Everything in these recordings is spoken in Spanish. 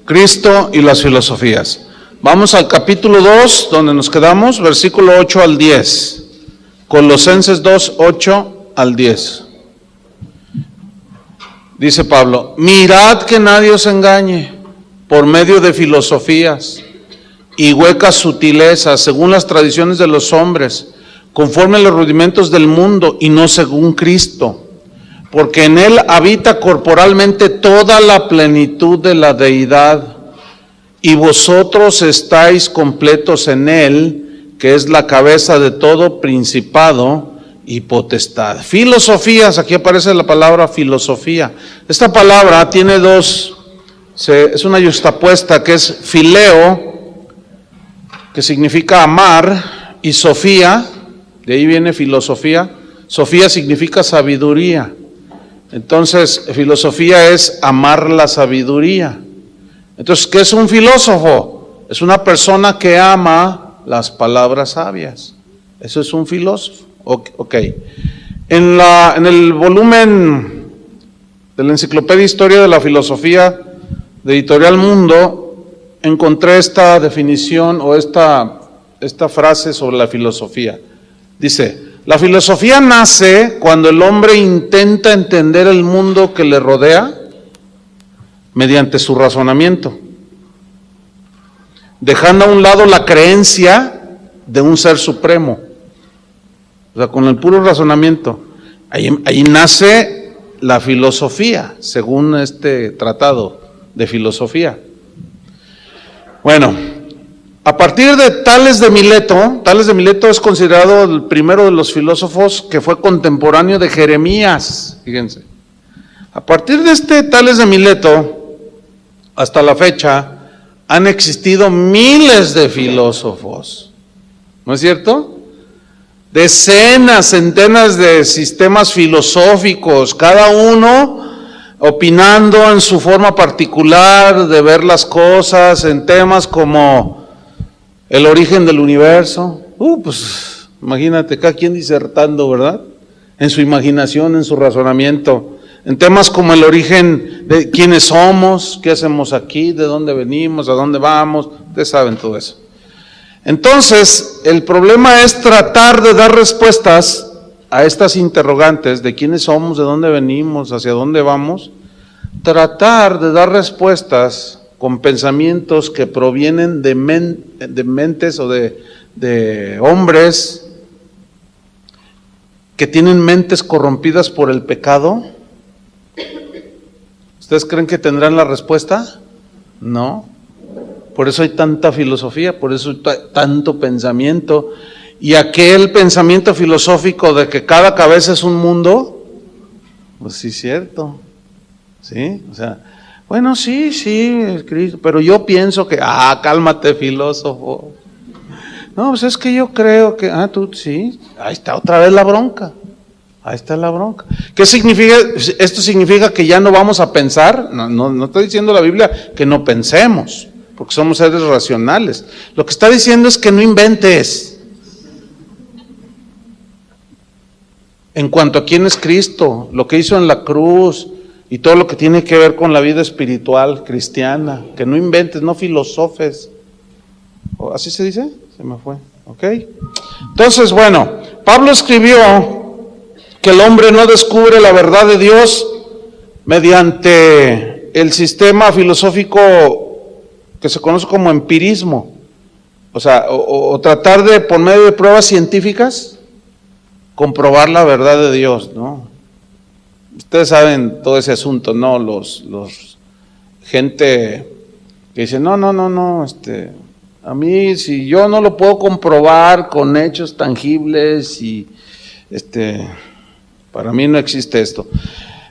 Cristo y las filosofías. Vamos al capítulo 2, donde nos quedamos, versículo 8 al 10. Colosenses 2, 8 al 10. Dice Pablo: mirad que nadie os engañe por medio de filosofías y huecas sutilezas, según las tradiciones de los hombres, conforme a los rudimentos del mundo y no según Cristo. Porque en Él habita corporalmente toda la plenitud de la deidad, y vosotros estáis completos en Él, que es la cabeza de todo principado y potestad. Filosofías, aquí aparece la palabra filosofía. Esta palabra tiene dos, es una yuxtapuesta, que es fileo, que significa amar, y sofía, de ahí viene filosofía. Sofía significa sabiduría. Entonces, filosofía es amar la sabiduría. Entonces, ¿qué es un filósofo? Es una persona que ama las palabras sabias. Eso es un filósofo. Ok. En el volumen de la Enciclopedia Historia de la Filosofía de Editorial Mundo, encontré esta definición o esta frase sobre la filosofía. Dice: la filosofía nace cuando el hombre intenta entender el mundo que le rodea mediante su razonamiento, dejando a un lado la creencia de un ser supremo. O sea, con el puro razonamiento. Ahí nace la filosofía, según este tratado de filosofía. Bueno, a partir de Tales de Mileto es considerado el primero de los filósofos que fue contemporáneo de Jeremías, fíjense. A partir de este Tales de Mileto, hasta la fecha, han existido miles de filósofos, ¿no es cierto? Decenas, centenas de sistemas filosóficos, cada uno opinando en su forma particular de ver las cosas, en temas como el origen del universo. Pues imagínate, cada quien disertando, ¿verdad? En su imaginación, en su razonamiento. En temas como el origen de quiénes somos, qué hacemos aquí, de dónde venimos, a dónde vamos. Ustedes saben todo eso. Entonces, el problema es tratar de dar respuestas a estas interrogantes de quiénes somos, de dónde venimos, hacia dónde vamos. Tratar de dar respuestas con pensamientos que provienen de mentes o de hombres que tienen mentes corrompidas por el pecado. ¿Ustedes creen que tendrán la respuesta? No. Por eso hay tanta filosofía, por eso hay tanto pensamiento. Y aquel pensamiento filosófico de que cada cabeza es un mundo, pues sí es cierto. ¿Sí? O sea, bueno, sí, Cristo, pero yo pienso que, cálmate, filósofo. No, pues es que yo creo que, tú sí, ahí está otra vez la bronca. Ahí está la bronca. ¿Qué significa? ¿Esto significa que ya no vamos a pensar? No está diciendo la Biblia que no pensemos, porque somos seres racionales. Lo que está diciendo es que no inventes. En cuanto a quién es Cristo, lo que hizo en la cruz y todo lo que tiene que ver con la vida espiritual cristiana, que no inventes, no filosofes. ¿Así se dice? Se me fue. ¿Ok? Entonces, bueno, Pablo escribió que el hombre no descubre la verdad de Dios mediante el sistema filosófico que se conoce como empirismo, o sea, o tratar de, por medio de pruebas científicas, comprobar la verdad de Dios, ¿no? Ustedes saben todo ese asunto, ¿no? Los gente que dice, no, a mí si yo no lo puedo comprobar con hechos tangibles y para mí no existe esto.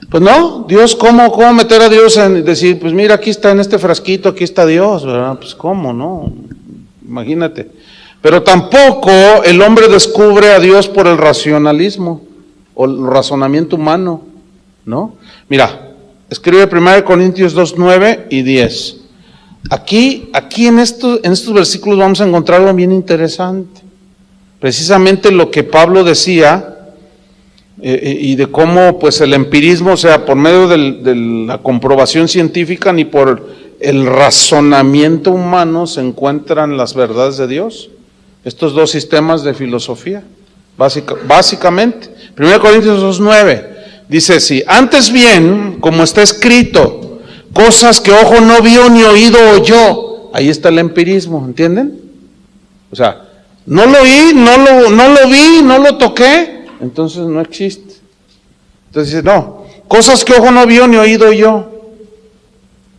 Pues no, Dios, ¿cómo meter a Dios en decir, pues mira, aquí está en este frasquito, aquí está Dios, ¿verdad? Pues cómo, ¿no? Imagínate. Pero tampoco el hombre descubre a Dios por el racionalismo o el razonamiento humano, ¿no? Mira, escribe 1 Corintios 2, 9 y 10. Aquí en estos versículos vamos a encontrar algo bien interesante. Precisamente lo que Pablo decía, y de cómo pues el empirismo, o sea, por medio de la comprobación científica ni por el razonamiento humano se encuentran las verdades de Dios. Estos dos sistemas de filosofía, básicamente. 1 Corintios 2:9 dice así: antes bien, como está escrito, cosas que ojo no vio ni oído oyó. Ahí está el empirismo, ¿entienden? O sea, no lo oí, no lo vi, no lo toqué, entonces no existe. Entonces dice, no, cosas que ojo no vio ni oído oyó,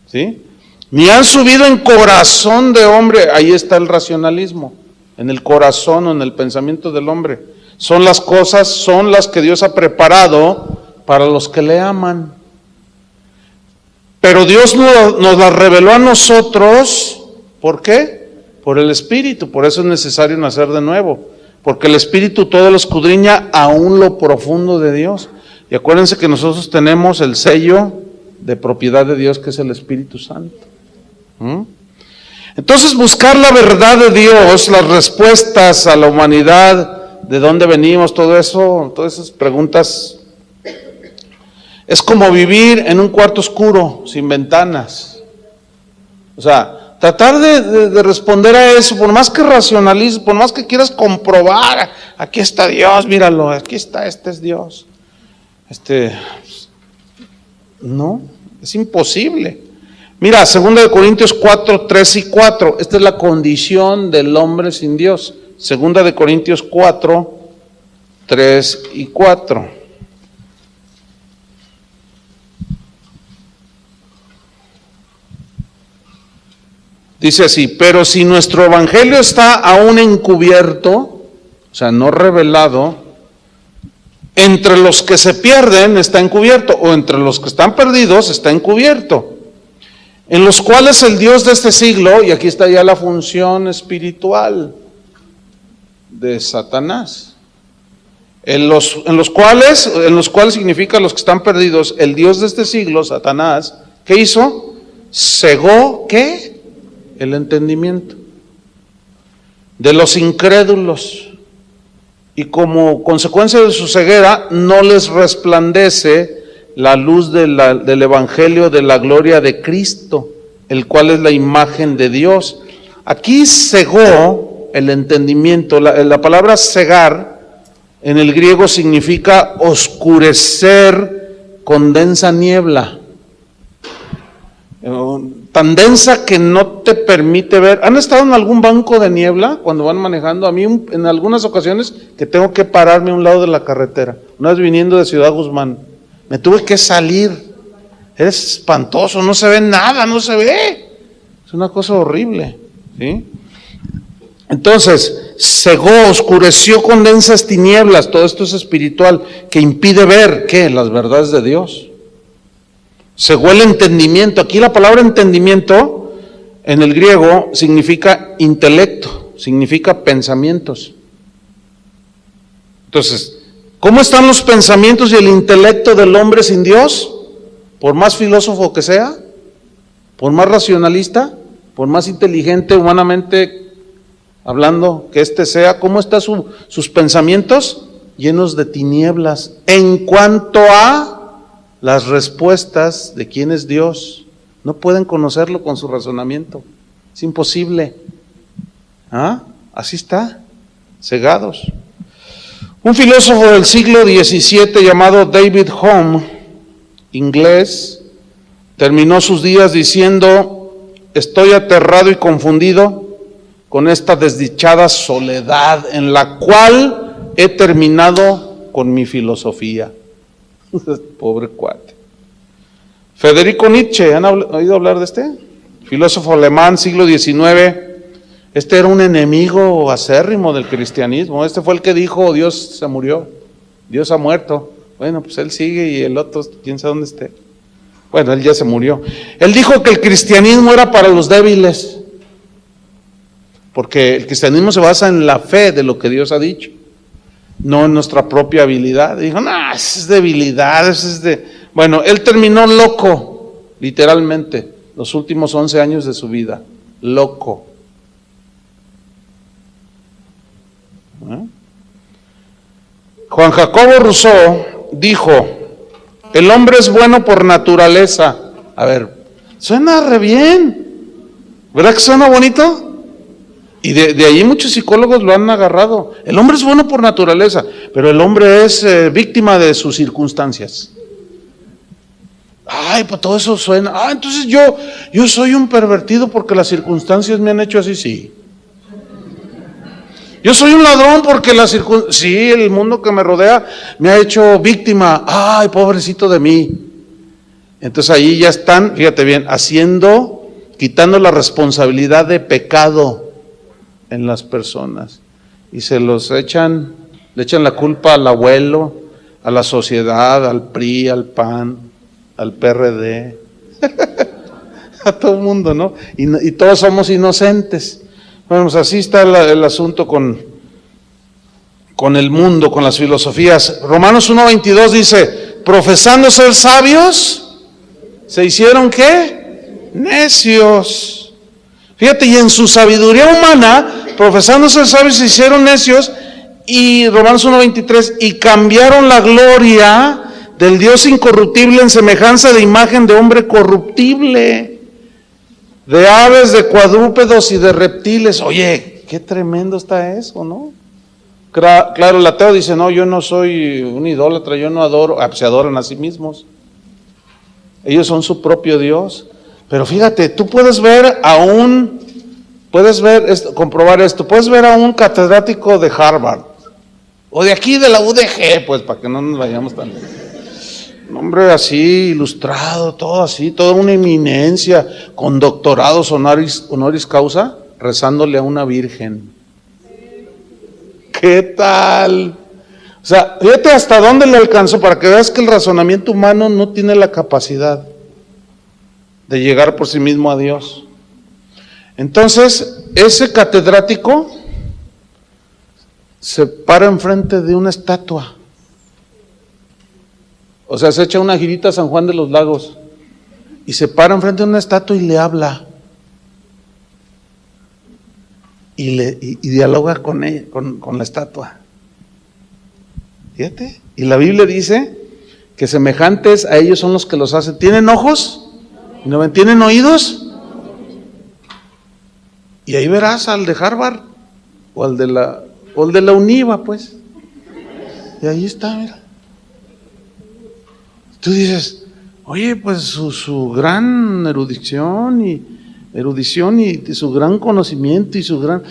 ¿sí? Ni han subido en corazón de hombre. Ahí está el racionalismo, en el corazón o en el pensamiento del hombre. Son las cosas, son las que Dios ha preparado para los que le aman. Pero Dios nos las reveló a nosotros, ¿por qué? Por el Espíritu. Por eso es necesario nacer de nuevo, porque el Espíritu todo lo escudriña aún lo profundo de Dios. Y acuérdense que nosotros tenemos el sello de propiedad de Dios, que es el Espíritu Santo. Entonces, buscar la verdad de Dios, las respuestas a la humanidad, de dónde venimos, todo eso, todas esas preguntas, es como vivir en un cuarto oscuro, sin ventanas. O sea, tratar de responder a eso, por más que racionalices, por más que quieras comprobar, aquí está Dios, míralo, aquí está, este es Dios. No, es imposible. Mira, 2 Corintios 4, 3 y 4, esta es la condición del hombre sin Dios. 2 Corintios 4, 3 y 4. Dice así: pero si nuestro evangelio está aún encubierto, o sea, no revelado, entre los que se pierden está encubierto, o entre los que están perdidos está encubierto, en los cuales el Dios de este siglo, y aquí está ya la función espiritual de Satanás, en los cuales significa los que están perdidos, el Dios de este siglo, Satanás, ¿qué hizo? Cegó, ¿qué? El entendimiento de los incrédulos, y como consecuencia de su ceguera no les resplandece la luz del evangelio de la gloria de Cristo, el cual es la imagen de Dios. Aquí cegó el entendimiento. La palabra cegar en el griego significa oscurecer con densa niebla, tan densa que no te permite ver. ¿Han estado en algún banco de niebla cuando van manejando? A mí en algunas ocasiones que tengo que pararme a un lado de la carretera, una vez viniendo de Ciudad Guzmán, me tuve que salir. Es espantoso, no se ve nada, no se ve, es una cosa horrible, ¿sí? Entonces, cegó, oscureció con densas tinieblas. Todo esto es espiritual, que impide ver, ¿qué? Las verdades de Dios. Cegó el entendimiento. Aquí la palabra entendimiento en el griego significa intelecto, significa pensamientos. Entonces, ¿cómo están los pensamientos y el intelecto del hombre sin Dios? Por más filósofo que sea, por más racionalista, por más inteligente humanamente hablando que sea, ¿cómo están sus pensamientos? Llenos de tinieblas en cuanto a las respuestas de quién es Dios. No pueden conocerlo con su razonamiento, es imposible. Así está, cegados. Un filósofo del siglo XVII llamado David Hume, inglés, terminó sus días diciendo: estoy aterrado y confundido con esta desdichada soledad en la cual he terminado con mi filosofía. Pobre cuate. Federico Nietzsche, ¿han oído hablar de este? Filósofo alemán, siglo XIX. Este era un enemigo acérrimo del cristianismo. Este fue el que dijo: Dios se murió, Dios ha muerto. Bueno, pues él sigue y el otro, quién sabe dónde esté. Bueno, él ya se murió. Él dijo que el cristianismo era para los débiles, porque el cristianismo se basa en la fe de lo que Dios ha dicho, no en nuestra propia habilidad. Dijo: no, eso es debilidad, eso es de... Bueno, él terminó loco, literalmente, los últimos 11 años de su vida, loco. Juan Jacobo Rousseau dijo: el hombre es bueno por naturaleza. A ver, Suena re bien. ¿Verdad que suena bonito? Y de ahí muchos psicólogos lo han agarrado. El hombre es bueno por naturaleza, pero el hombre es víctima de sus circunstancias. Ay, pues todo eso suena. Ah, entonces yo soy un pervertido porque las circunstancias me han hecho así, sí. Yo soy un ladrón porque sí, el mundo que me rodea me ha hecho víctima. Ay, pobrecito de mí. Entonces ahí ya están, fíjate bien, quitando la responsabilidad de pecado en las personas. Y le echan la culpa al abuelo, a la sociedad, al PRI, al PAN, al PRD, a todo el mundo, ¿no? Y todos somos inocentes. Bueno, pues así está el asunto con el mundo, con las filosofías. Romanos 1:22 dice, profesando ser sabios, ¿se hicieron qué? Necios. Fíjate, y en su sabiduría humana, profesando ser sabios, se hicieron necios, y Romanos 1:23, y cambiaron la gloria del Dios incorruptible en semejanza de imagen de hombre corruptible, de aves, de cuadrúpedos y de reptiles. Oye, qué tremendo está eso, ¿no? Claro, el ateo dice, no, yo no soy un idólatra, yo no adoro, se adoran a sí mismos. Ellos son su propio Dios. Pero fíjate, tú puedes comprobar esto, puedes ver a un catedrático de Harvard, o de aquí de la UDG, pues, para que no nos vayamos tan... Un hombre así, ilustrado, todo así, toda una eminencia, con doctorados honoris causa, rezándole a una virgen. ¿Qué tal? O sea, fíjate hasta dónde le alcanzó, para que veas que el razonamiento humano no tiene la capacidad de llegar por sí mismo a Dios. Entonces, ese catedrático se para enfrente de una estatua. O sea, se echa una girita a San Juan de los Lagos y se para enfrente de una estatua y le habla. Y dialoga con ella, con la estatua. Fíjate. Y la Biblia dice que semejantes a ellos son los que los hacen. ¿Tienen ojos? ¿Y no ven? ¿Tienen oídos? Y ahí verás al de Harvard o al de la UNIVA, pues. Y ahí está, mira. Tú dices, oye, pues su gran erudición y su gran conocimiento y su gran...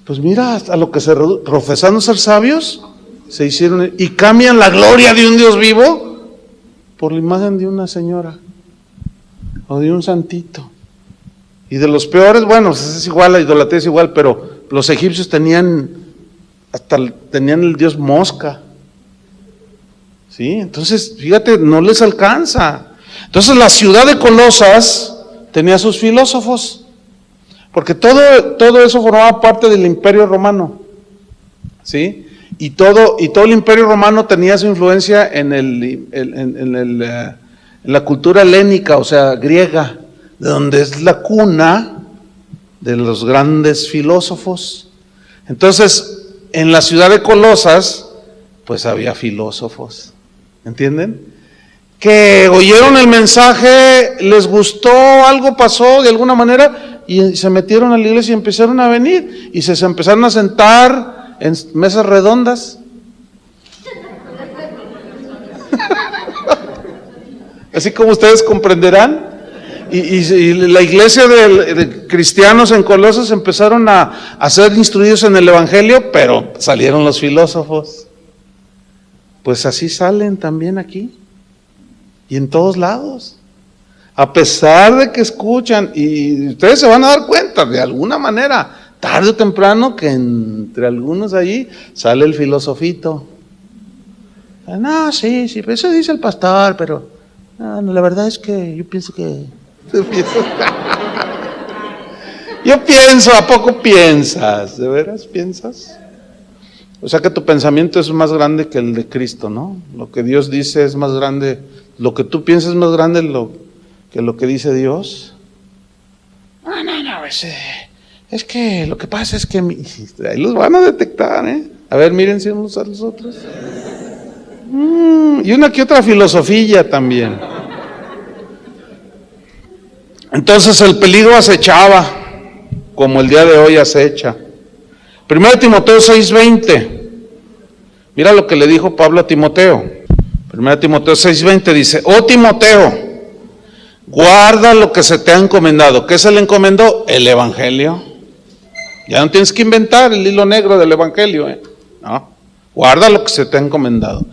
Pues mira, hasta lo que profesando ser sabios, se hicieron... Y cambian la gloria de un Dios vivo por la imagen de una señora o de un santito. Y de los peores, bueno, es igual, la idolatría es igual, pero los egipcios tenían el dios mosca. ¿Sí? Entonces, fíjate, no les alcanza. Entonces la ciudad de Colosas tenía sus filósofos, porque todo eso formaba parte del Imperio Romano, ¿sí? Y todo el Imperio Romano tenía su influencia en la cultura helénica, o sea, griega, de donde es la cuna de los grandes filósofos. Entonces, en la ciudad de Colosas, pues había filósofos. ¿Entienden? Que oyeron el mensaje, les gustó, algo pasó de alguna manera y se metieron a la iglesia y empezaron a venir y se empezaron a sentar en mesas redondas. Así como ustedes comprenderán. Y la iglesia de cristianos en Colosas empezaron a ser instruidos en el evangelio, pero salieron los filósofos. Pues así salen también aquí y en todos lados, a pesar de que escuchan, y ustedes se van a dar cuenta de alguna manera, tarde o temprano, que entre algunos allí sale el filosofito. No, sí, pero eso dice el pastor, pero no, la verdad es que yo pienso que... Yo pienso, ¿a poco piensas? ¿De veras piensas? O sea que tu pensamiento es más grande que el de Cristo, ¿no? Lo que Dios dice es más grande, lo que tú piensas es más grande que lo que dice Dios. No, es que lo que pasa es que ahí los van a detectar, ¿eh? A ver, mírense unos a los otros. Y una que otra filosofía también. Entonces el peligro acechaba, como el día de hoy acecha. 1 Timoteo 6:20. Mira lo que le dijo Pablo a Timoteo. 1 Timoteo 6:20 dice: oh Timoteo, guarda lo que se te ha encomendado. ¿Qué se le encomendó? El Evangelio. Ya no tienes que inventar el hilo negro del Evangelio, No, guarda lo que se te ha encomendado.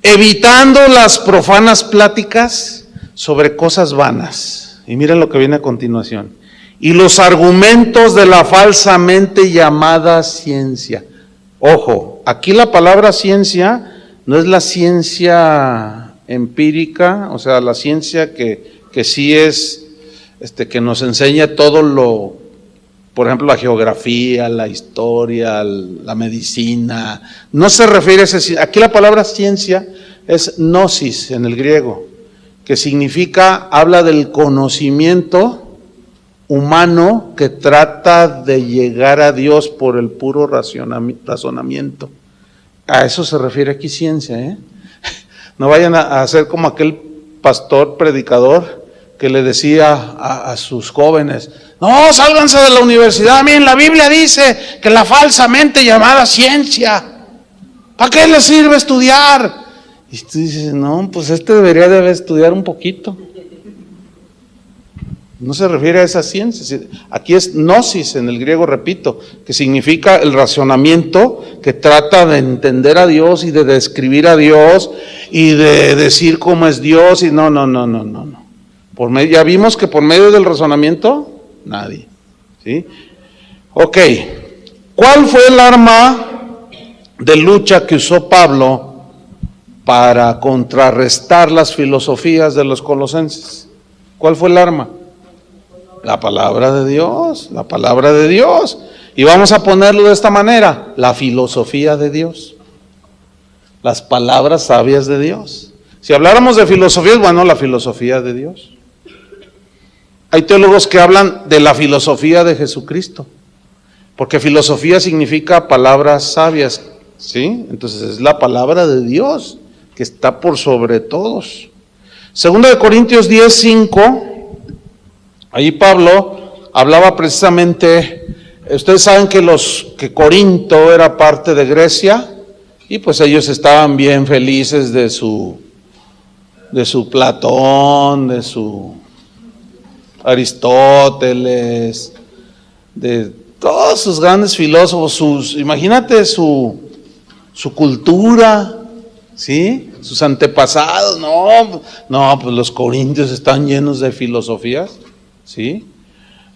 Evitando las profanas pláticas sobre cosas vanas. Y miren lo que viene a continuación. Y los argumentos de la falsamente llamada ciencia. Ojo, aquí la palabra ciencia no es la ciencia empírica, o sea, la ciencia que sí es, que nos enseña todo lo, por ejemplo, la geografía, la historia, la medicina. No se refiere a ese, aquí la palabra ciencia es gnosis en el griego, que significa, habla del conocimiento humano que trata de llegar a Dios por el puro razonamiento. A eso se refiere aquí ciencia, No vayan a hacer como aquel pastor predicador que le decía a sus jóvenes: no, sálganse de la universidad, miren, la Biblia dice que la falsamente llamada ciencia, ¿para qué les sirve estudiar? Y tú dices: no, pues debería de estudiar un poquito. No se refiere a esa ciencia. Aquí es gnosis en el griego, repito, que significa el razonamiento que trata de entender a Dios y de describir a Dios y de decir cómo es Dios. Y no. Ya vimos que por medio del razonamiento, nadie. ¿Sí? Ok. ¿Cuál fue el arma de lucha que usó Pablo para contrarrestar las filosofías de los colosenses? ¿Cuál fue el arma? La palabra de Dios, la palabra de Dios. Y vamos a ponerlo de esta manera: la filosofía de Dios, las palabras sabias de Dios. Si habláramos de filosofías, bueno, la filosofía de Dios. Hay teólogos que hablan de la filosofía de Jesucristo, porque filosofía significa palabras sabias, ¿sí? Entonces es la palabra de Dios que está por sobre todos. 2 Corintios 10:5. Ahí Pablo hablaba precisamente, ustedes saben que Corinto era parte de Grecia, y pues ellos estaban bien felices de su Platón, de su Aristóteles, de todos sus grandes filósofos, imagínate su cultura, ¿sí? Sus antepasados. No, pues los corintios están llenos de filosofías. ¿Sí?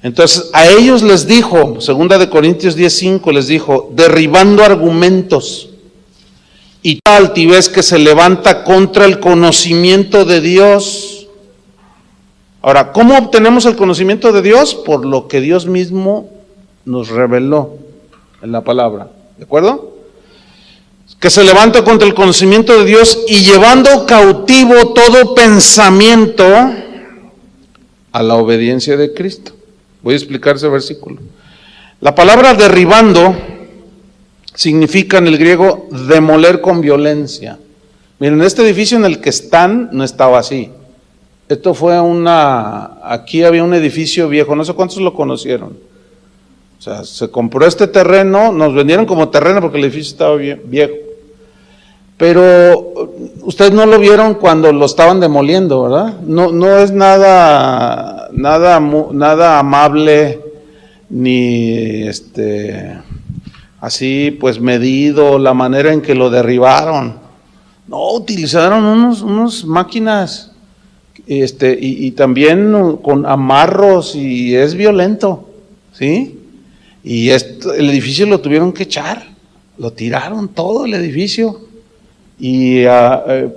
Entonces a ellos les dijo, 2 Corintios 10:5 les dijo: derribando argumentos y toda altivez que se levanta contra el conocimiento de Dios. Ahora, ¿cómo obtenemos el conocimiento de Dios? Por lo que Dios mismo nos reveló en la palabra, ¿de acuerdo? Que se levanta contra el conocimiento de Dios, y llevando cautivo todo pensamiento a la obediencia de Cristo. Voy a explicar ese versículo. La palabra derribando significa en el griego demoler con violencia. Miren, este edificio en el que están no estaba así. Esto fue aquí había un edificio viejo, no sé cuántos lo conocieron. O sea, se compró este terreno, nos vendieron como terreno porque el edificio estaba viejo. Pero ustedes no lo vieron cuando lo estaban demoliendo, ¿verdad? No es nada amable, ni así pues medido la manera en que lo derribaron. No, utilizaron unas máquinas, y también con amarros, y es violento, ¿sí? Y el edificio lo tuvieron que echar, lo tiraron todo el edificio. Y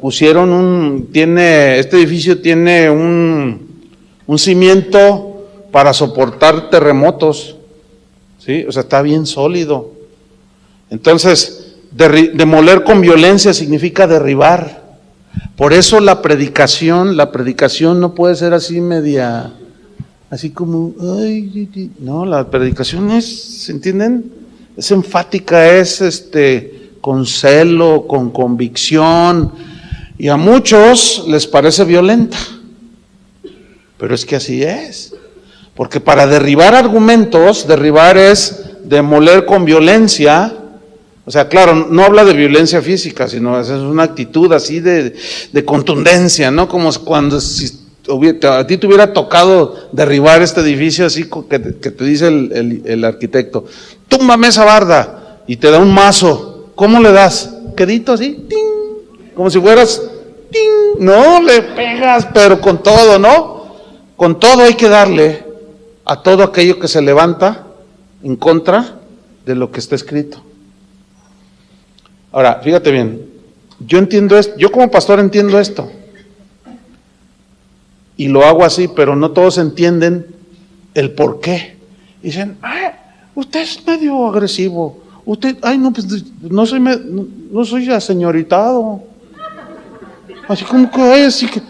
pusieron este edificio tiene un cimiento para soportar terremotos, ¿sí? O sea, está bien sólido. Entonces, demoler con violencia significa derribar. Por eso la predicación no puede ser así media, así como, no, la predicación es, ¿entienden? Es enfática, es con celo, con convicción, y a muchos les parece violenta, pero es que así es. Porque para derribar argumentos, derribar es demoler con violencia. O sea, claro, no habla de violencia física, sino es una actitud así de contundencia, ¿no? Como cuando si a ti te hubiera tocado derribar este edificio así que te dice el arquitecto, túmbame esa barda, y te da un mazo. ¿Cómo le das? Quedito así, ¡ting! Como si fueras, ¡ting! No, le pegas, pero con todo, ¿no? Con todo hay que darle a todo aquello que se levanta en contra de lo que está escrito. Ahora, fíjate bien, yo entiendo esto, yo como pastor entiendo esto, y lo hago así, pero no todos entienden el por qué. Dicen, usted es medio agresivo, usted, no, pues no soy aseñoritado, así como que, así que,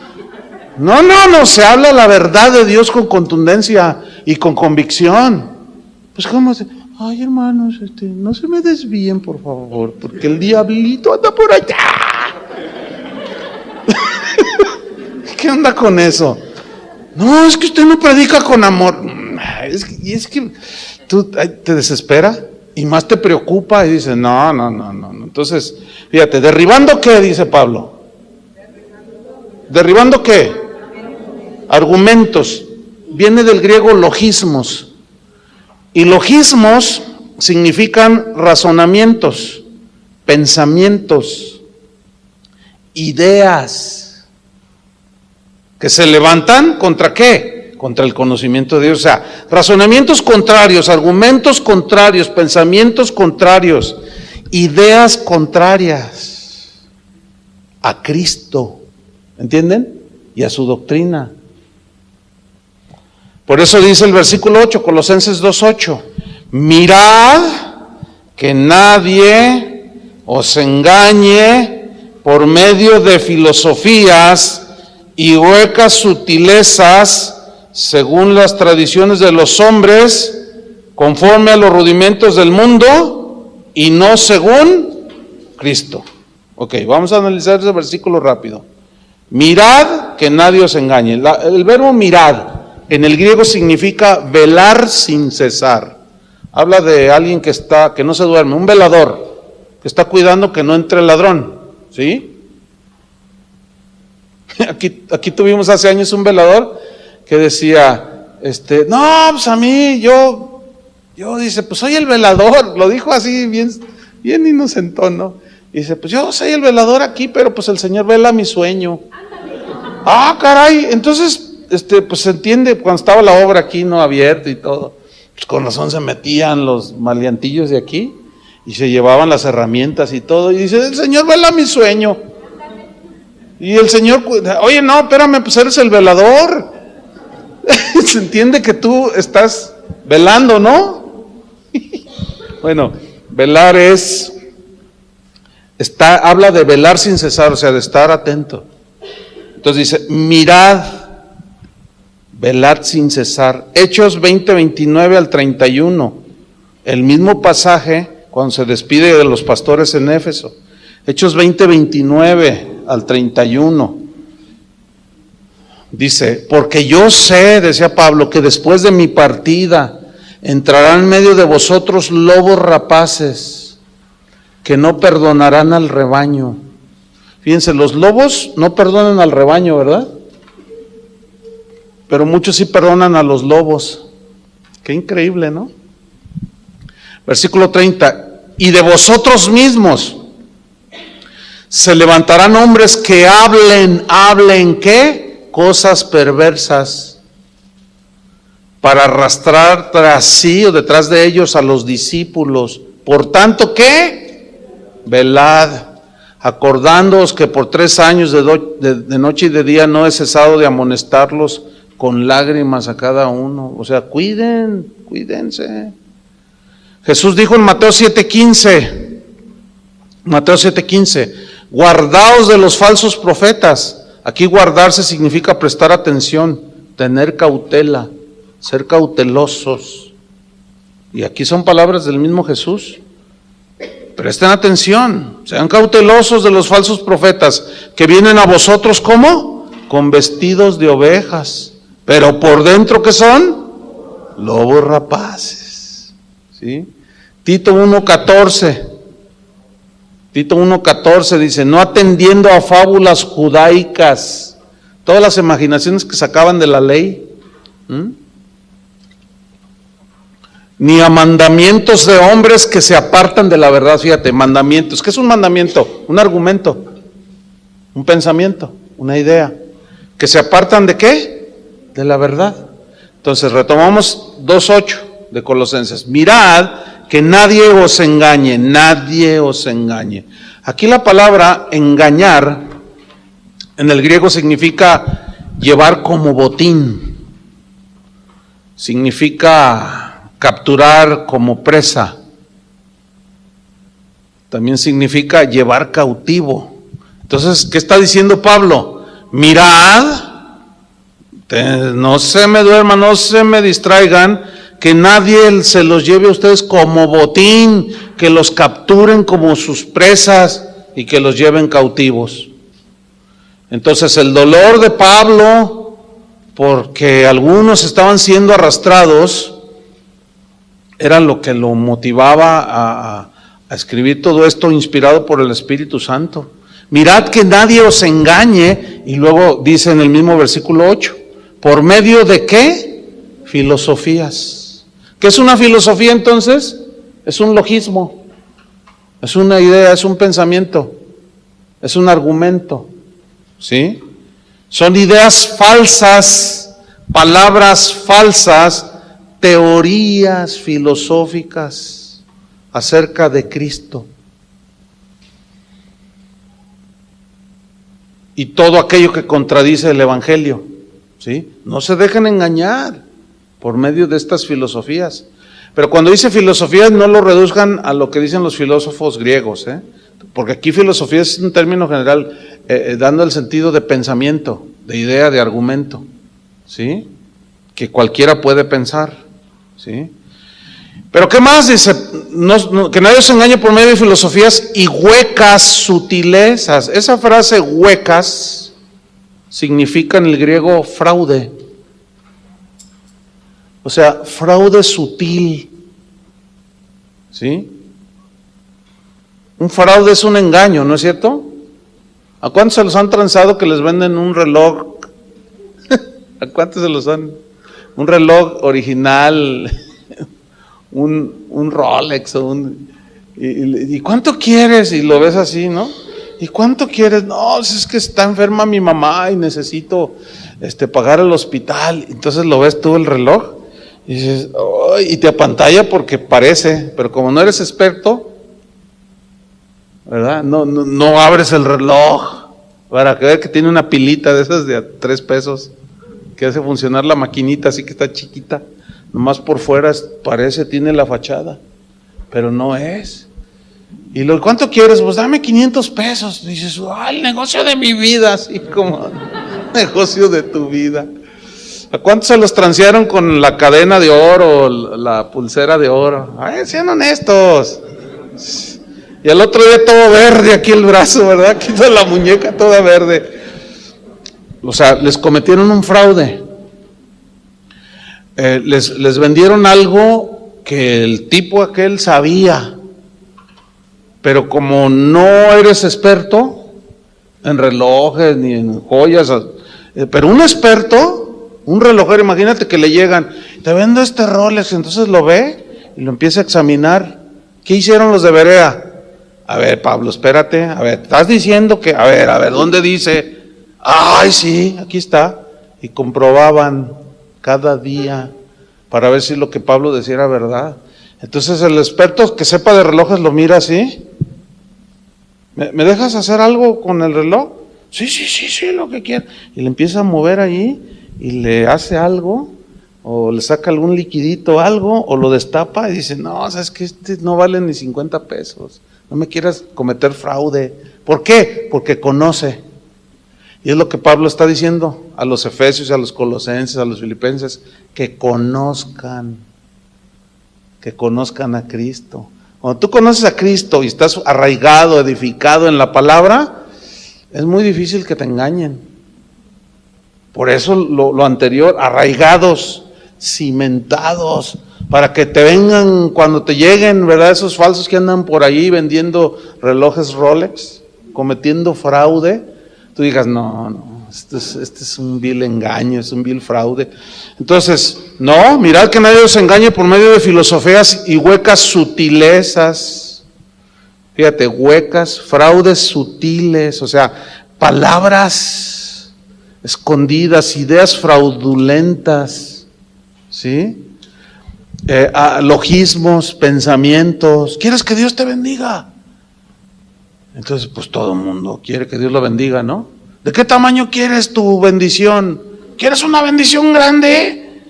no, se habla la verdad de Dios con contundencia y con convicción. Pues cómo se... Ay, hermanos, no se me desvíen, por favor, porque el diablito anda por allá. ¿Qué onda con eso? No, es que usted no predica con amor. Es que tú te desespera y más te preocupa y dices, no. Entonces, fíjate, ¿derribando qué? Dice Pablo. ¿Derribando qué? Argumentos. Viene del griego logismos. Y logismos significan razonamientos, pensamientos, ideas que se levantan ¿contra qué? Contra el conocimiento de Dios. O sea, razonamientos contrarios, argumentos contrarios, pensamientos contrarios, ideas contrarias a Cristo, ¿entienden? Y a su doctrina. Por eso dice el versículo 8, Colosenses 2:8, mirad que nadie os engañe por medio de filosofías y huecas sutilezas, según las tradiciones de los hombres, conforme a los rudimentos del mundo y no según Cristo. Ok, vamos a analizar ese versículo rápido. Mirad que nadie os engañe. El verbo mirad en el griego significa velar sin cesar. Habla de alguien que no se duerme, un velador, que está cuidando que no entre el ladrón, ¿sí? Aquí tuvimos hace años un velador que decía, no, pues a mí, yo dice, pues soy el velador, lo dijo así bien inocentón, ¿no? Y dice, pues yo soy el velador aquí, pero pues el Señor vela mi sueño. Ah, caray, entonces pues se entiende, cuando estaba la obra aquí no abierta y todo, pues con razón se metían los maleantillos de aquí y se llevaban las herramientas y todo, y dice, el Señor vela mi sueño. Y el Señor, oye, no, espérame, pues eres el velador. Se entiende que tú estás velando, ¿no? Bueno, velar habla de velar sin cesar, o sea, de estar atento. Entonces dice, mirad, velad sin cesar. Hechos 20:29 al 31, el mismo pasaje cuando se despide de los pastores en Éfeso. Hechos 20:29 al 31. Dice, porque yo sé, decía Pablo, que después de mi partida entrarán en medio de vosotros lobos rapaces que no perdonarán al rebaño. Fíjense, los lobos no perdonan al rebaño, ¿verdad? Pero muchos sí perdonan a los lobos. Qué increíble, ¿no? Versículo 30. Y de vosotros mismos se levantarán hombres que hablen, ¿qué? Cosas perversas, para arrastrar tras sí o detrás de ellos a los discípulos. Por tanto, ¿qué? Velad, acordándoos que por 3 años de noche y de día no he cesado de amonestarlos con lágrimas a cada uno. O sea, cuídense. Jesús dijo en Mateo 7:15, guardaos de los falsos profetas. Aquí guardarse significa prestar atención, tener cautela, ser cautelosos. Y aquí son palabras del mismo Jesús. Presten atención, sean cautelosos de los falsos profetas que vienen a vosotros, ¿cómo? Con vestidos de ovejas, pero por dentro, ¿qué son? lobos rapaces. ¿Sí? Tito 1:14. Tito 1:14 dice, no atendiendo a fábulas judaicas, todas las imaginaciones que sacaban de la ley, ni a mandamientos de hombres que se apartan de la verdad. Fíjate, mandamientos. ¿Qué es un mandamiento? Un argumento, un pensamiento, una idea. ¿Que se apartan de qué? De la verdad. Entonces retomamos 2:8 de Colosenses. Mirad que nadie os engañe, nadie os engañe. Aquí la palabra engañar en el griego significa llevar como botín, significa capturar como presa, también significa llevar cautivo. Entonces, ¿qué está diciendo Pablo? Mirad, no se me duerman, no se me distraigan, que nadie se los lleve a ustedes como botín, que los capturen como sus presas y que los lleven cautivos. Entonces el dolor de Pablo, porque algunos estaban siendo arrastrados, era lo que lo motivaba a escribir todo esto inspirado por el Espíritu Santo. Mirad que nadie os engañe, y luego dice en el mismo versículo 8, ¿por medio de qué? Filosofías. ¿Qué es una filosofía entonces? Es un logismo, es una idea, es un pensamiento, es un argumento, ¿sí? Son ideas falsas, palabras falsas, teorías filosóficas acerca de Cristo. Y todo aquello que contradice el Evangelio, ¿sí? No se dejen engañar por medio de estas filosofías. Pero cuando dice filosofías, no lo reduzcan a lo que dicen los filósofos griegos, porque aquí filosofía es un término general, dando el sentido de pensamiento, de idea, de argumento, ¿sí? Que cualquiera puede pensar, ¿sí? Pero ¿qué más dice? Que nadie se engañe por medio de filosofías y huecas sutilezas. Esa frase huecas significa en el griego fraude. O sea, fraude sutil, ¿sí? Un fraude es un engaño, ¿no es cierto? ¿A cuántos se los han transado que les venden un reloj? ¿A cuántos se los han? Un reloj original, un Rolex, ¿y cuánto quieres? Y lo ves así, ¿no? ¿Y cuánto quieres? No, es que está enferma mi mamá y necesito pagar el hospital. Entonces lo ves tú el reloj. Y dices, oh, y te apantalla porque parece, pero como no eres experto, ¿verdad? No abres el reloj para ver que tiene una pilita de esas de $3 que hace funcionar la maquinita, así que está chiquita, nomás por fuera parece, tiene la fachada, pero no es. Y ¿cuánto quieres? Pues dame $500. Y dices, el negocio de mi vida, así como negocio de tu vida. ¿A cuántos se los transearon con la cadena de oro, la pulsera de oro? Ay, sean honestos. Y al otro día todo verde aquí el brazo, ¿verdad? Aquí toda la muñeca toda verde. O sea, les cometieron un fraude. Les vendieron algo que el tipo aquel sabía. Pero como no eres experto en relojes ni en joyas, pero un experto, un relojero, imagínate que le llegan, te vendo este Rolex, entonces lo ve y lo empieza a examinar. ¿Qué hicieron los de Berea? A ver, Pablo, espérate, a ver, estás diciendo que, a ver, ¿dónde dice? Ay, sí, aquí está. Y comprobaban cada día para ver si lo que Pablo decía era verdad. Entonces el experto que sepa de relojes lo mira así. ¿Me dejas hacer algo con el reloj? Sí, lo que quieras. Y le empieza a mover ahí. Y le hace algo, o le saca algún liquidito, algo, o lo destapa y dice, no, sabes que no vale ni $50, no me quieras cometer fraude. ¿Por qué? Porque conoce. Y es lo que Pablo está diciendo a los efesios, a los colosenses, a los filipenses, que conozcan a Cristo. Cuando tú conoces a Cristo y estás arraigado, edificado en la palabra, es muy difícil que te engañen. Por eso lo anterior, arraigados, cimentados, para que te vengan cuando te lleguen, ¿verdad? Esos falsos que andan por ahí vendiendo relojes Rolex, cometiendo fraude, tú digas, no, este es un vil engaño, es un vil fraude. Entonces, no, mirad que nadie os engañe por medio de filosofías y huecas sutilezas. Fíjate, huecas, fraudes sutiles, o sea, palabras escondidas, ideas fraudulentas, ¿sí? Logismos, pensamientos. ¿Quieres que Dios te bendiga? Entonces, pues todo el mundo quiere que Dios lo bendiga, ¿no? ¿De qué tamaño quieres tu bendición? ¿Quieres una bendición grande?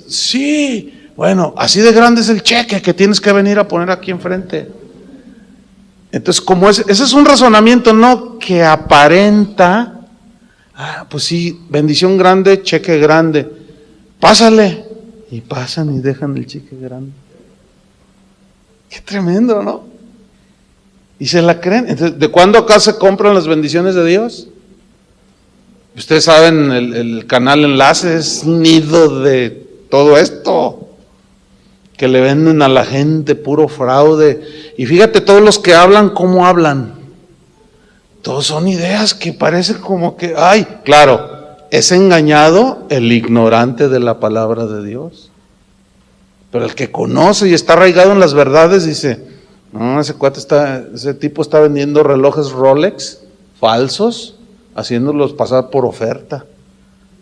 Sí, bueno, así de grande es el cheque que tienes que venir a poner aquí enfrente. Entonces, como ese es un razonamiento, ¿no? Que aparenta, pues sí, bendición grande, cheque grande. Pásale. Y pasan y dejan el cheque grande. Qué tremendo, ¿no? Y se la creen. Entonces, ¿de cuándo acá se compran las bendiciones de Dios? Ustedes saben, el canal Enlace es un nido de todo esto, que le venden a la gente puro fraude. Y fíjate todos los que hablan, cómo hablan. Todos son ideas que parecen como que, claro, es engañado el ignorante de la palabra de Dios. Pero el que conoce y está arraigado en las verdades dice, no, ese tipo está vendiendo relojes Rolex falsos, haciéndolos pasar por oferta.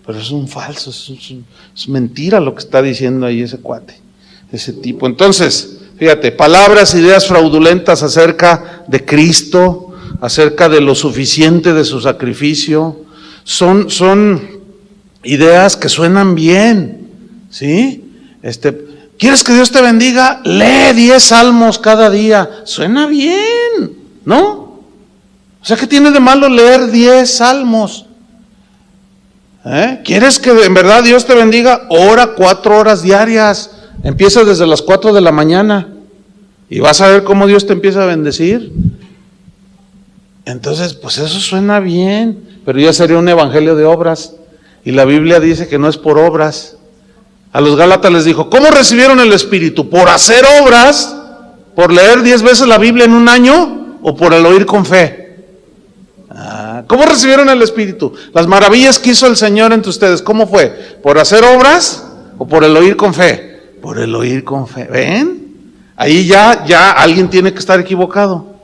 Pero es un falso, es mentira lo que está diciendo ahí ese cuate, ese tipo. Entonces, fíjate, palabras, ideas fraudulentas acerca de Cristo, acerca de lo suficiente de su sacrificio, son ideas que suenan bien, ¿sí? ¿Quieres que Dios te bendiga? Lee 10 salmos cada día. Suena bien, ¿no? O sea, ¿qué tiene de malo leer 10 salmos? ¿Quieres que en verdad Dios te bendiga? Ora 4 horas diarias. Empieza desde las 4 de la mañana y vas a ver cómo Dios te empieza a bendecir. Entonces, pues eso suena bien, pero ya sería un evangelio de obras. Y la Biblia dice que no es por obras. A los Gálatas les dijo, ¿cómo recibieron el Espíritu? ¿Por hacer obras? ¿Por leer 10 veces la Biblia en un año? ¿O por el oír con fe? ¿Cómo recibieron el Espíritu? Las maravillas que hizo el Señor entre ustedes, ¿cómo fue? ¿Por hacer obras o por el oír con fe? Por el oír con fe. ¿Ven? Ahí ya alguien tiene que estar equivocado.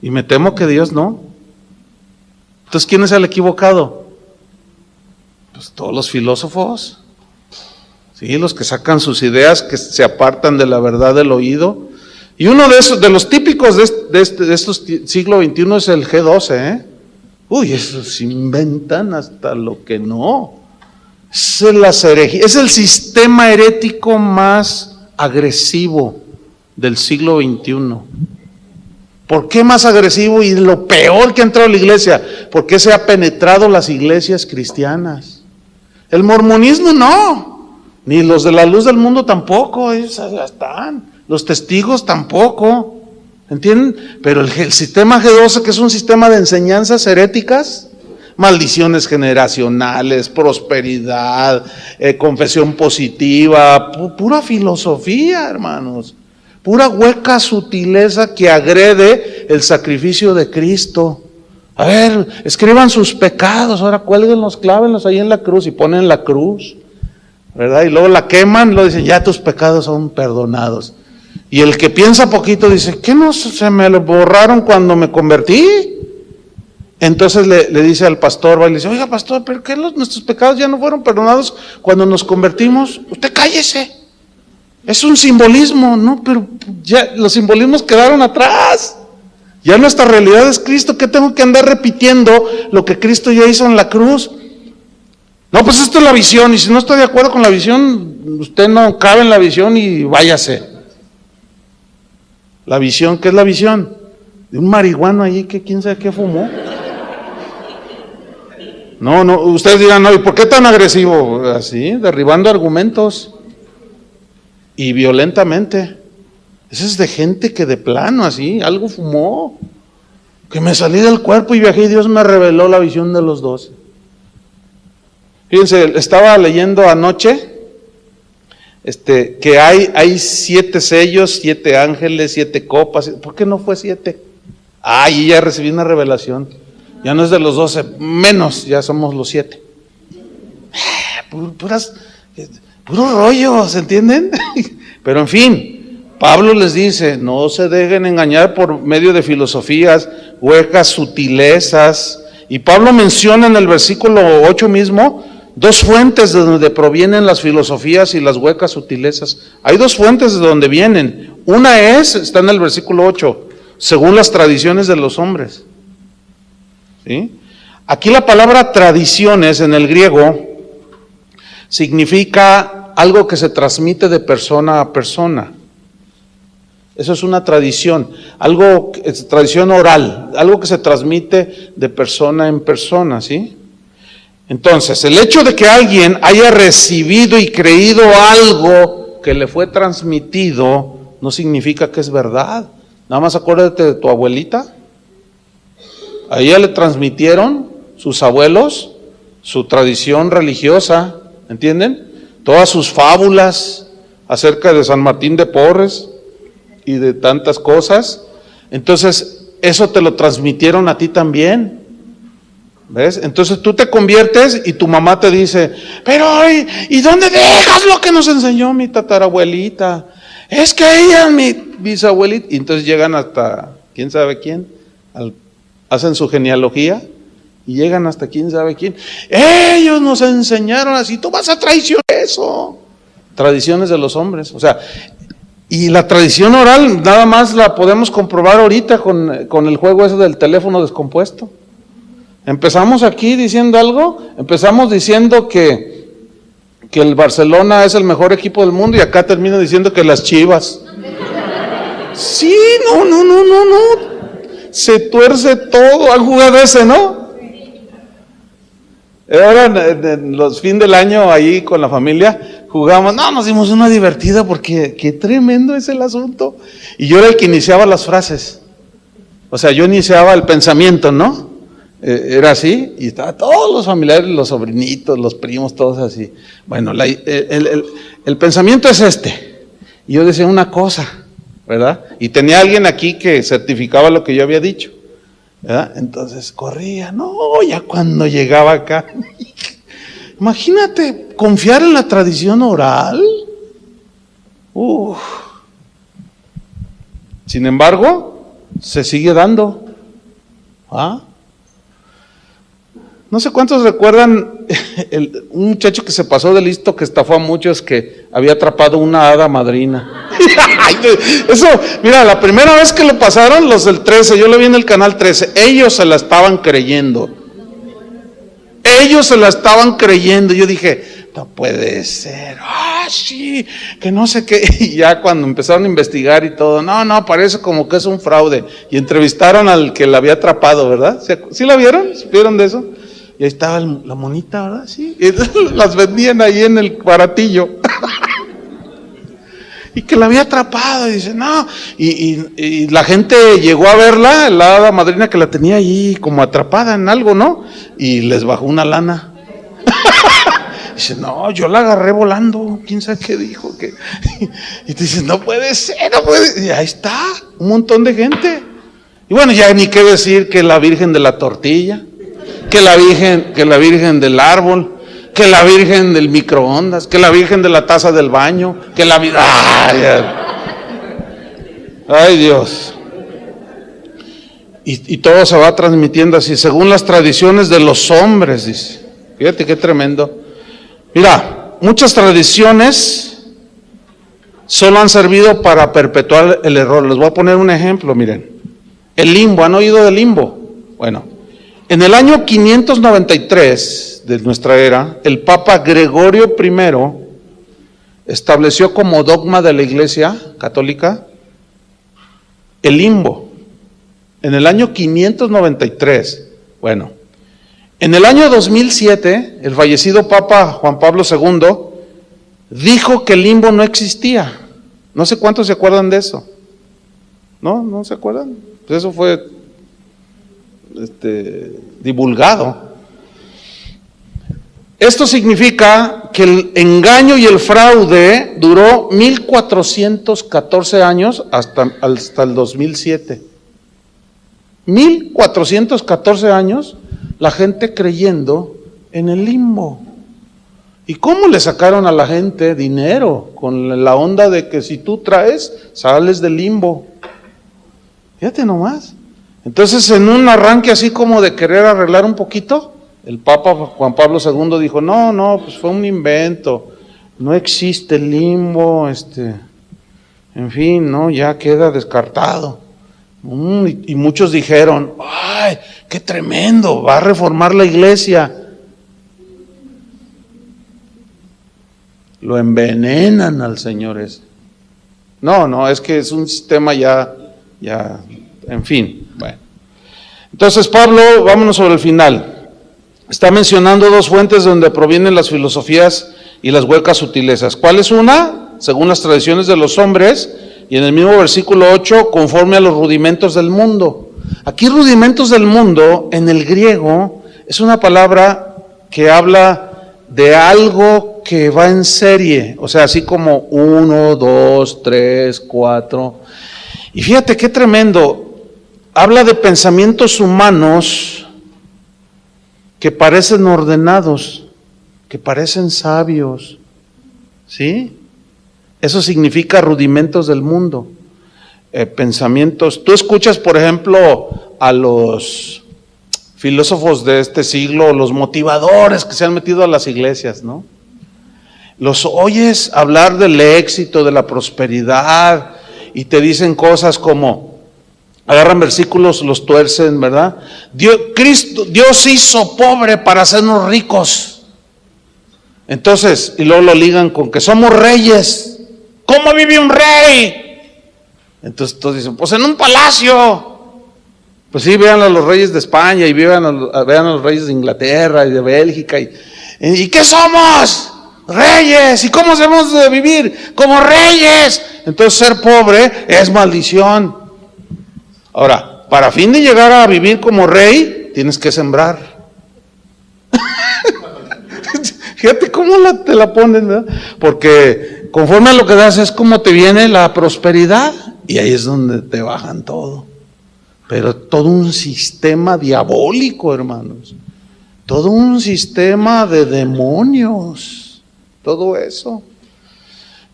Y me temo que Dios no. Entonces, ¿quién es el equivocado? Pues todos los filósofos, ¿sí? Los que sacan sus ideas, que se apartan de la verdad del oído. Y uno de esos, de los típicos de estos siglo XXI es el G12, esos inventan hasta lo que no. Es el sistema herético más agresivo del siglo XXI. ¿Por qué más agresivo y lo peor que ha entrado a la iglesia? Porque se ha penetrado las iglesias cristianas. El mormonismo no, ni los de la luz del mundo tampoco, ellos ya están, los testigos tampoco, ¿entienden? Pero el sistema G12, que es un sistema de enseñanzas heréticas, maldiciones generacionales, prosperidad, confesión positiva, pura filosofía, hermanos, pura hueca sutileza que agrede el sacrificio de Cristo. A ver, escriban sus pecados, ahora cuélguenlos, clávenlos ahí en la cruz y ponen la cruz, ¿verdad? Y luego la queman, luego dicen, ya tus pecados son perdonados. Y el que piensa poquito dice, ¿qué no se me borraron cuando me convertí? Entonces le dice al pastor, le dice, oiga pastor, ¿pero qué nuestros pecados ya no fueron perdonados cuando nos convertimos? Usted cállese, es un simbolismo, ¿no? Pero ya los simbolismos quedaron atrás. Ya nuestra realidad es Cristo. ¿Qué tengo que andar repitiendo lo que Cristo ya hizo en la cruz? No, pues esto es la visión, y si no estoy de acuerdo con la visión, usted no cabe en la visión y váyase. La visión, ¿qué es la visión? De un marihuano allí que quién sabe qué fumó. No, ustedes dirán, no, ¿y por qué tan agresivo? Así, derribando argumentos y violentamente. Eso es de gente que de plano así, algo fumó, que me salí del cuerpo y viajé y Dios me reveló la visión de los 12. Fíjense, estaba leyendo anoche que hay 7 sellos, 7 ángeles, 7 copas. ¿Por qué no fue 7? Ay, ya recibí una revelación. Ya no es de los 12, menos, ya somos los 7. Puro rollo, ¿se entienden? Pero en fin, Pablo les dice, no se dejen engañar por medio de filosofías huecas, sutilezas. Y Pablo menciona en el versículo 8 mismo 2 fuentes de donde provienen las filosofías y las huecas sutilezas. Hay 2 fuentes de donde vienen. Una está en el versículo 8, según las tradiciones de los hombres. ¿Sí? Aquí la palabra tradiciones en el griego significa algo que se transmite de persona a persona. Eso es una tradición, tradición oral, algo que se transmite de persona en persona, ¿sí? Entonces, el hecho de que alguien haya recibido y creído algo que le fue transmitido, no significa que es verdad. Nada más acuérdate de tu abuelita. A ella le transmitieron sus abuelos su tradición religiosa, ¿entienden? Todas sus fábulas acerca de San Martín de Porres y de tantas cosas. Entonces, eso te lo transmitieron a ti también. ¿Ves? Entonces tú te conviertes y tu mamá te dice, pero ¿y dónde dejas lo que nos enseñó mi tatarabuelita? Es que ella, mi bisabuelita. Y entonces llegan hasta quién sabe quién, hacen su genealogía y llegan hasta quién sabe quién. Ellos nos enseñaron así, tú vas a traicionar eso. Tradiciones de los hombres, o sea, y la tradición oral nada más la podemos comprobar ahorita con el juego ese del teléfono descompuesto. Empezamos aquí diciendo algo, empezamos diciendo que el Barcelona es el mejor equipo del mundo y acá termino diciendo que las Chivas. Sí, no. Se tuerce todo. ¿Han jugado ese, no? Ahora en los fines del año ahí con la familia jugamos, nos dimos una divertida porque qué tremendo es el asunto. Y yo era el que iniciaba las frases. O sea, yo iniciaba el pensamiento, ¿no? Era así, y estaban todos los familiares, los sobrinitos, los primos, todos así. Bueno, el pensamiento es este. Y yo decía una cosa, ¿verdad? Y tenía alguien aquí que certificaba lo que yo había dicho, ¿verdad? Entonces corría, ya cuando llegaba acá. Imagínate, confiar en la tradición oral. Sin embargo, se sigue dando. No sé cuántos recuerdan un muchacho que se pasó de listo, que estafó a muchos, que había atrapado una hada madrina. Eso, mira, la primera vez que lo pasaron, los del 13, yo lo vi en el canal 13, ellos se la estaban creyendo. Yo dije, no puede ser, sí, que no sé qué. Y ya cuando empezaron a investigar y todo, no, parece como que es un fraude. Y entrevistaron al que la había atrapado, ¿verdad? ¿Sí la vieron? ¿Supieron de eso? Y ahí estaba la monita, ¿verdad? Sí. Y las vendían ahí en el baratillo. Y que la había atrapado. Y dice, no. Y la gente llegó a verla, la hada madrina que la tenía ahí como atrapada en algo, ¿no? Y les bajó una lana. Dice, no, yo la agarré volando. ¿Quién sabe qué dijo? Y te dices, no puede ser, no puede. Y ahí está, un montón de gente. Y bueno, ya ni qué decir que la Virgen de la tortilla, que la Virgen del árbol, que la Virgen del microondas, que la Virgen de la taza del baño, que la Virgen... ¡Ay, Dios! Y todo se va transmitiendo así, según las tradiciones de los hombres, dice. Fíjate qué tremendo. Mira, muchas tradiciones solo han servido para perpetuar el error. Les voy a poner un ejemplo, miren. El limbo, ¿han oído del limbo? Bueno, en el año 593 de nuestra era, el Papa Gregorio I estableció como dogma de la Iglesia Católica el limbo. En el año 593, bueno, en el año 2007, el fallecido Papa Juan Pablo II dijo que el limbo no existía. No sé cuántos se acuerdan de eso. ¿No se acuerdan? Pues eso fue divulgado. Esto significa que el engaño y el fraude duró 1414 años hasta el 2007. 1414 años la gente creyendo en el limbo. ¿Y cómo le sacaron a la gente dinero? Con la onda de que si tú traes, sales del limbo. Fíjate nomás. Entonces, en un arranque así como de querer arreglar un poquito, el Papa Juan Pablo II dijo, no, pues fue un invento, no existe el limbo, en fin, no, ya queda descartado. Y muchos dijeron, ¡ay, qué tremendo! Va a reformar la iglesia. Lo envenenan al Señor ese. No, es que es un sistema ya, en fin. Bueno. Entonces Pablo, vámonos sobre el final. Está mencionando dos fuentes de donde provienen las filosofías y las huecas sutilezas. ¿Cuál es una? Según las tradiciones de los hombres, y en el mismo versículo 8, conforme a los rudimentos del mundo. Aquí rudimentos del mundo, en el griego, es una palabra que habla de algo que va en serie, o sea, así como 1, 2, 3, 4. Y fíjate qué tremendo, habla de pensamientos humanos que parecen ordenados, que parecen sabios, ¿sí? Eso significa rudimentos del mundo, pensamientos. Tú escuchas, por ejemplo, a los filósofos de este siglo, los motivadores que se han metido a las iglesias, ¿no? Los oyes hablar del éxito, de la prosperidad, y te dicen cosas como, agarran versículos, los tuercen, ¿verdad? Dios hizo pobre para hacernos ricos. Entonces, y luego lo ligan con que somos reyes. ¿Cómo vive un rey? Entonces todos dicen, pues en un palacio. Pues sí, vean a los reyes de España y vean a los reyes de Inglaterra y de Bélgica. ¿Y qué somos? Reyes. ¿Y cómo debemos de vivir? Como reyes. Entonces ser pobre es maldición. Ahora, para fin de llegar a vivir como rey, tienes que sembrar. Fíjate cómo te la ponen, ¿verdad? Porque conforme a lo que das es como te viene la prosperidad. Y ahí es donde te bajan todo. Pero todo un sistema diabólico, hermanos. Todo un sistema de demonios. Todo eso.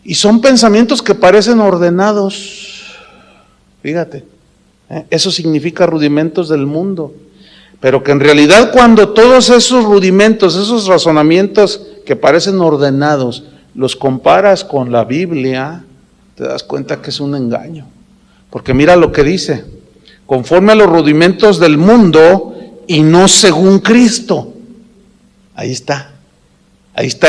Y son pensamientos que parecen ordenados. Fíjate. Eso significa rudimentos del mundo. Pero que en realidad cuando todos esos rudimentos, esos razonamientos que parecen ordenados, los comparas con la Biblia, te das cuenta que es un engaño. Porque mira lo que dice. Conforme a los rudimentos del mundo y no según Cristo. Ahí está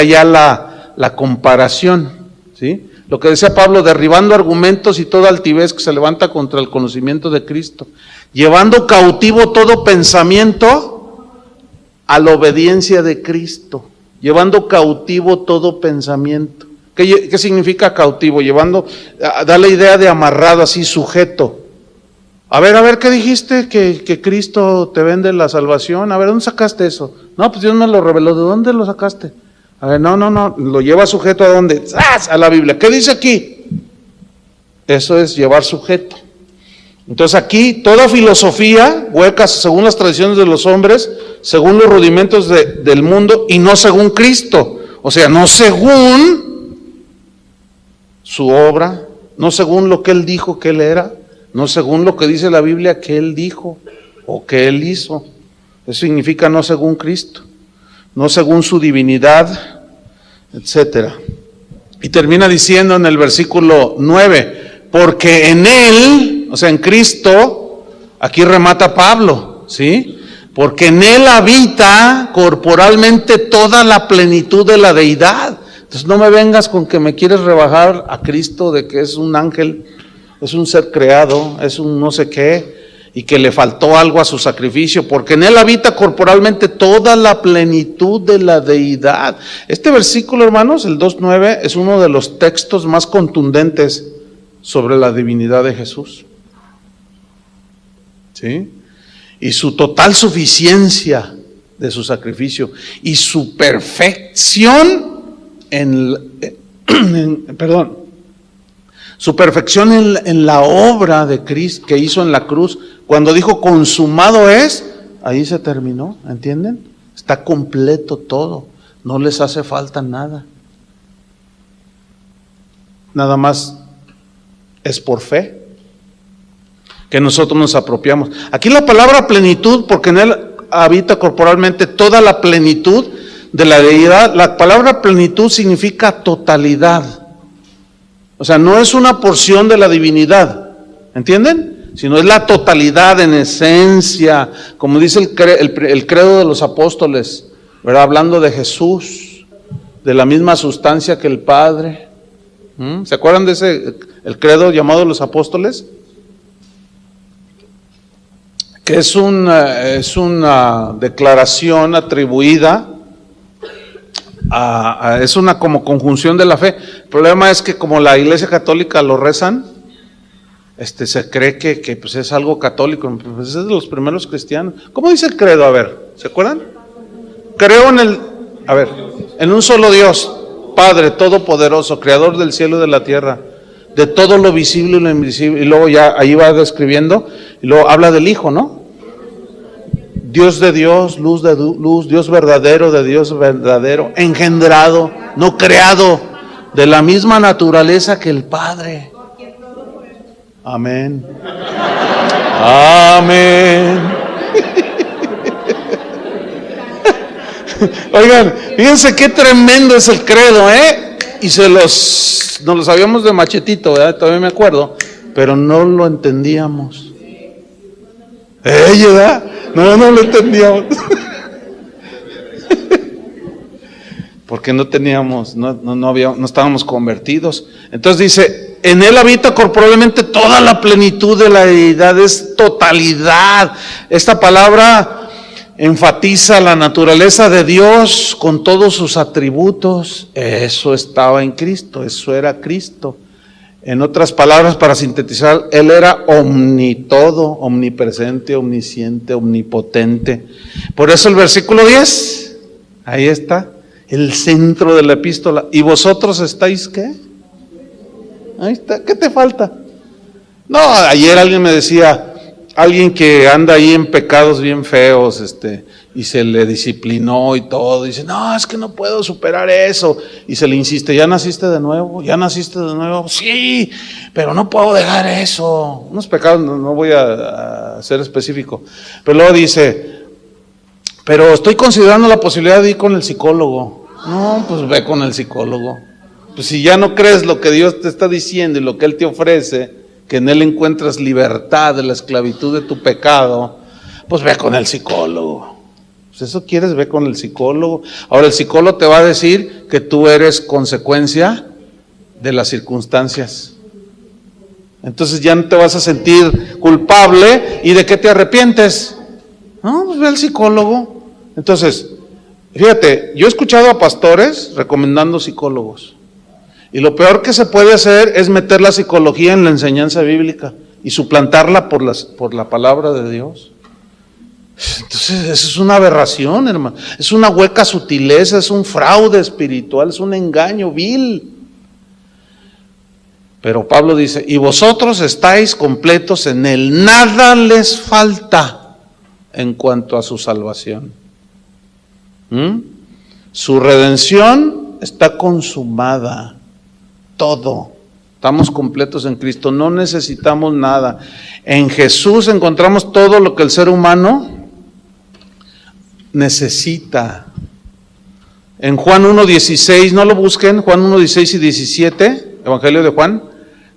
ya la comparación, ¿sí? Lo que decía Pablo, derribando argumentos y toda altivez que se levanta contra el conocimiento de Cristo, llevando cautivo todo pensamiento a la obediencia de Cristo, llevando cautivo todo pensamiento. ¿Qué significa cautivo? Da la idea de amarrado, así sujeto. A ver, ¿qué dijiste? Que Cristo te vende la salvación. A ver, ¿dónde sacaste eso? No, pues Dios me lo reveló. ¿De dónde lo sacaste? A ver, no, lo lleva sujeto ¿a dónde? ¡Zas! A la Biblia. ¿Qué dice aquí? Eso es llevar sujeto. Entonces aquí, toda filosofía, huecas según las tradiciones de los hombres, según los rudimentos del mundo, y no según Cristo. O sea, no según su obra, no según lo que Él dijo que Él era, no según lo que dice la Biblia que Él dijo o que Él hizo. Eso significa no según Cristo, no según su divinidad, etcétera. Y termina diciendo en el versículo 9, porque en Él, o sea en Cristo, aquí remata Pablo, ¿sí? Porque en Él habita corporalmente toda la plenitud de la deidad. Entonces no me vengas con que me quieres rebajar a Cristo de que es un ángel, es un ser creado, es un no sé qué, y que le faltó algo a su sacrificio, porque en Él habita corporalmente toda la plenitud de la deidad. Este versículo, hermanos, el 2:9, es uno de los textos más contundentes sobre la divinidad de Jesús. ¿Sí? Y su total suficiencia de su sacrificio y su perfección su perfección en la obra de Cristo que hizo en la cruz. Cuando dijo consumado es, ahí se terminó, ¿entienden? Está completo todo, no les hace falta nada. Nada más es por fe que nosotros nos apropiamos. Aquí la palabra plenitud, porque en él habita corporalmente toda la plenitud de la deidad. La palabra plenitud significa totalidad. O sea, no es una porción de la divinidad, ¿entienden? Sino es la totalidad en esencia, como dice el credo de los apóstoles, ¿verdad? Hablando de Jesús, de la misma sustancia que el Padre. ¿Se acuerdan de el credo llamado de los apóstoles? Que es una declaración atribuida es una como conjunción de la fe. El problema es que como la Iglesia Católica lo rezan, se cree que pues es algo católico, pues es de los primeros cristianos. ¿Cómo dice el credo? A ver, ¿se acuerdan? Creo en un solo Dios, Padre Todopoderoso, Creador del cielo y de la tierra, de todo lo visible y lo invisible. Y luego ya ahí va describiendo, y luego habla del Hijo, ¿no? Dios de Dios, luz de luz, Dios verdadero de Dios verdadero, engendrado, no creado, de la misma naturaleza que el Padre. Amén. Amén. Oigan, fíjense qué tremendo es el credo, y nos lo sabíamos de machetito, ¿verdad? Todavía me acuerdo, pero no lo entendíamos. ¿Verdad? No lo entendíamos. Porque no teníamos, no estábamos convertidos. Entonces dice, en él habita corporalmente toda la plenitud de la deidad, es totalidad. Esta palabra enfatiza la naturaleza de Dios con todos sus atributos. Eso estaba en Cristo, eso era Cristo. En otras palabras, para sintetizar, él era omnitodo, omnipresente, omnisciente, omnipotente. Por eso el versículo 10, ahí está, el centro de la epístola. ¿Y vosotros estáis qué? Ahí está, ¿qué te falta? No, ayer alguien me decía, alguien que anda ahí en pecados bien feos, y se le disciplinó y todo, dice, no, es que no puedo superar eso, y se le insiste, ¿ya naciste de nuevo? ¿Ya naciste de nuevo? Sí, pero no puedo dejar eso. Unos pecados, no voy a ser específico, pero luego dice, pero estoy considerando la posibilidad de ir con el psicólogo. No, pues ve con el psicólogo. Pues si ya no crees lo que Dios te está diciendo y lo que Él te ofrece, que en Él encuentras libertad de la esclavitud de tu pecado, pues ve con el psicólogo. Pues eso quieres, ve con el psicólogo. Ahora el psicólogo te va a decir que tú eres consecuencia de las circunstancias. Entonces ya no te vas a sentir culpable. ¿Y de qué te arrepientes? No, pues ve al psicólogo. Entonces, fíjate, yo he escuchado a pastores recomendando psicólogos. Y lo peor que se puede hacer es meter la psicología en la enseñanza bíblica y suplantarla por la palabra de Dios. Entonces, eso es una aberración, hermano. Es una hueca sutileza, es un fraude espiritual, es un engaño vil. Pero Pablo dice, y vosotros estáis completos en él, nada les falta en cuanto a su salvación. Su redención está consumada. Todo. Estamos completos en Cristo, no necesitamos nada. En Jesús encontramos todo lo que el ser humano necesita. En Juan 1:16, no lo busquen, Juan 1:16 y 17, Evangelio de Juan,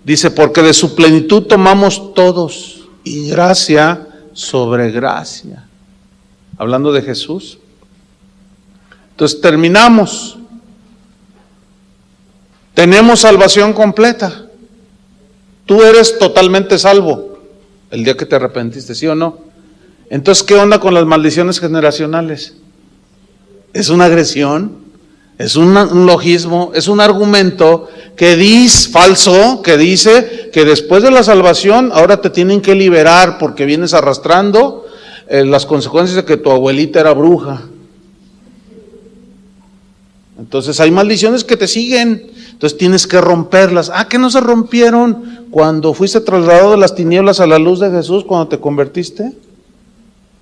dice, porque de su plenitud tomamos todos, y gracia sobre gracia. Hablando de Jesús. Entonces terminamos. Tenemos salvación completa. Tú eres totalmente salvo el día que te arrepentiste, ¿sí o no? Entonces, ¿qué onda con las maldiciones generacionales? Es una agresión, es un logismo, es un argumento falso, que dice que después de la salvación ahora te tienen que liberar porque vienes arrastrando las consecuencias de que tu abuelita era bruja. Entonces hay maldiciones que te siguen, entonces tienes que romperlas. ¿Que no se rompieron cuando fuiste trasladado de las tinieblas a la luz de Jesús, cuando te convertiste?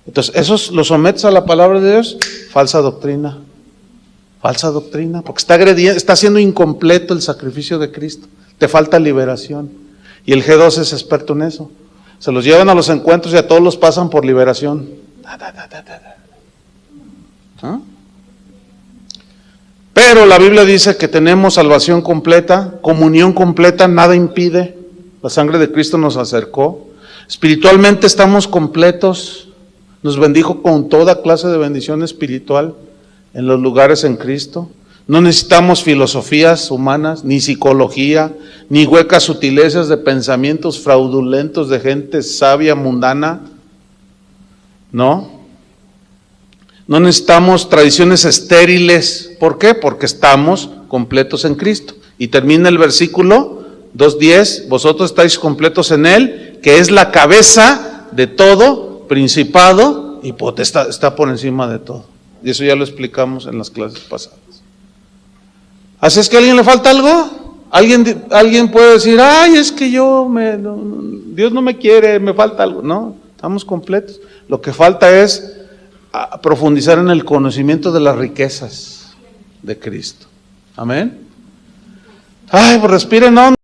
Entonces, ¿esos los sometes a la palabra de Dios? Falsa doctrina, porque está siendo incompleto el sacrificio de Cristo, te falta liberación. Y el G2 es experto en eso. Se los llevan a los encuentros y a todos los pasan por liberación. ¿Ah? Pero la Biblia dice que tenemos salvación completa, comunión completa, nada impide. La sangre de Cristo nos acercó. Espiritualmente estamos completos. Nos bendijo con toda clase de bendición espiritual en los lugares en Cristo. No necesitamos filosofías humanas, ni psicología, ni huecas sutilezas de pensamientos fraudulentos de gente sabia, mundana. No necesitamos tradiciones estériles. ¿Por qué? Porque estamos completos en Cristo. Y termina el versículo 2:10, vosotros estáis completos en Él, que es la cabeza de todo principado y potestad, está por encima de todo. Y eso ya lo explicamos en las clases pasadas. Así es que a alguien le falta algo. Alguien puede decir, es que Dios no me quiere, me falta algo. No, estamos completos. Lo que falta es profundizar en el conocimiento de las riquezas de Cristo. Amén. Pues respiren hondo.